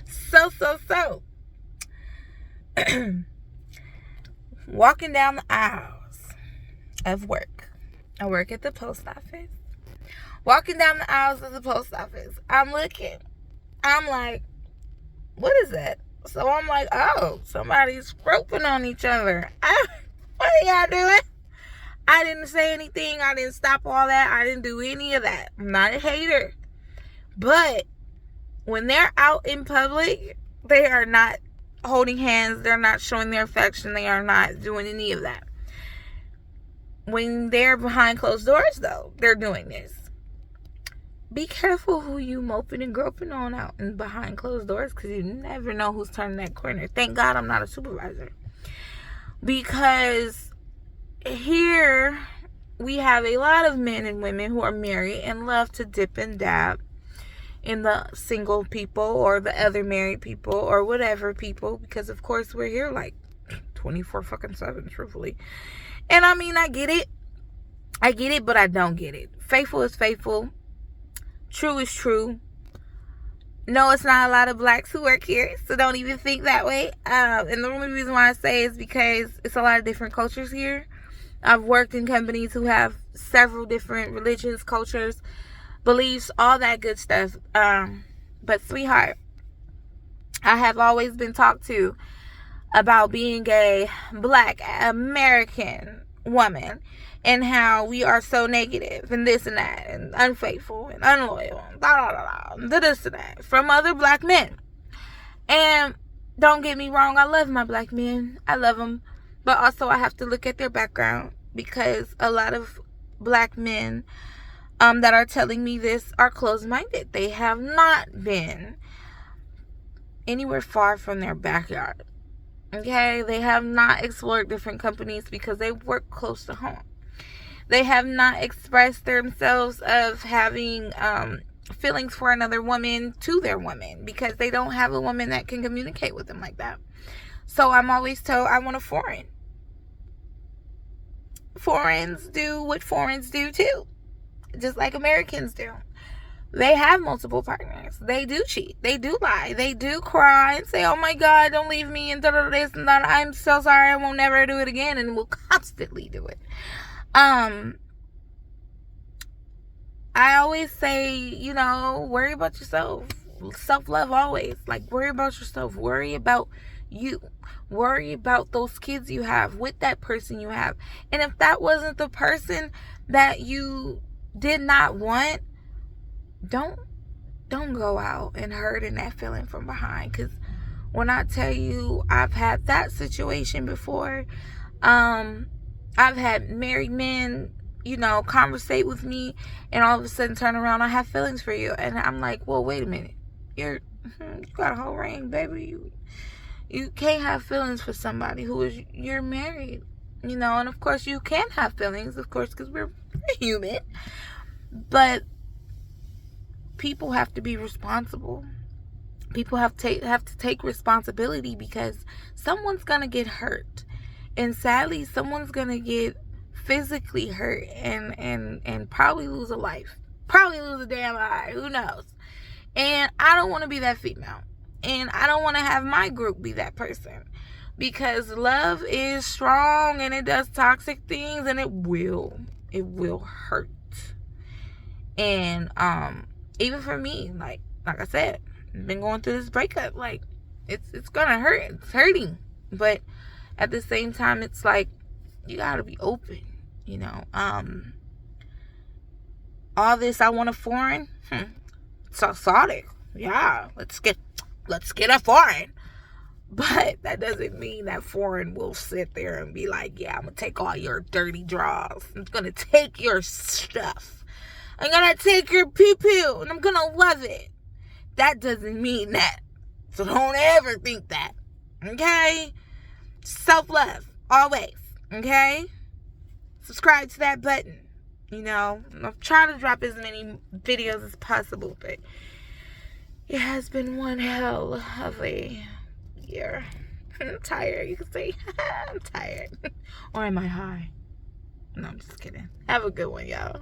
So. Walking down the aisles of work. I work at the post office. Walking down the aisles of the post office. I'm looking. I'm like, what is that? So I'm like, oh, somebody's roping on each other. What are y'all doing? I didn't say anything. I didn't stop all that. I didn't do any of that. I'm not a hater. But when they're out in public, they are not holding hands. They're not showing their affection. They are not doing any of that. When they're behind closed doors, though, they're doing this. Be careful who you moping and groping on out and behind closed doors, because you never know who's turning that corner. Thank God I'm not a supervisor. Because here we have a lot of men and women who are married and love to dip and dab in the single people or the other married people or whatever people, because of course we're here like 24/7, truthfully. And I mean, I get it, but I don't get it. Faithful is faithful. True is true. No, it's not a lot of blacks who work here, so don't even think that way. And the only reason why I say is because it's a lot of different cultures here. I've worked in companies who have several different religions, cultures, beliefs, all that good stuff. But sweetheart, I have always been talked to about being a black American woman and how we are so negative and this and that and unfaithful and unloyal and this and that from other black men. And don't get me wrong, I love my black men. I love them. But also I have to look at their background, because a lot of black men that are telling me this are closed-minded. They have not been anywhere far from their backyard. Okay? They have not explored different companies because they work close to home. They have not expressed themselves of having feelings for another woman to their woman, because they don't have a woman that can communicate with them like that. So I'm always told I want a foreign. Foreigners do what foreigners do too, just like Americans do. They have multiple partners. They do cheat. They do lie. They do cry and say, oh my God, don't leave me, and this and that. I'm so sorry. I won't never do it again. And will constantly do it. I always say, worry about yourself. Self-love always. Like, worry about yourself. Worry about you. Worry about those kids you have with that person you have. And if that wasn't the person that you did not want, don't go out and hurting that feeling from behind. Because when I tell you, I've had that situation before. I've had married men, conversate with me, and all of a sudden turn around, I have feelings for you. And I'm like, well, wait a minute. You got a whole ring, baby. You can't have feelings for somebody you're married. And of course you can have feelings, of course, because we're human. But people have to be responsible. People have to take responsibility, because someone's going to get hurt. And sadly, someone's going to get physically hurt and probably lose a life. Probably lose a damn eye. Who knows? And I don't want to be that female. And I don't want to have my group be that person. Because love is strong and it does toxic things, and it will hurt. And even for me, like I said, I've been going through this breakup. Like, it's gonna hurt. It's hurting. But at the same time, it's like, you gotta be open, all this, I want a foreign, so exotic. Yeah, let's get a foreign. But that doesn't mean that foreign will sit there and be like, yeah, I'm gonna take all your dirty drawers. I'm gonna take your stuff. I'm gonna take your poo-poo, and I'm gonna love it. That doesn't mean that. So don't ever think that. Okay? Self-love. Always. Okay? Subscribe to that button. I'm trying to drop as many videos as possible, but it has been one hell of a year. I'm tired. You can say, I'm tired. Or am I high? No, I'm just kidding. Have a good one, y'all.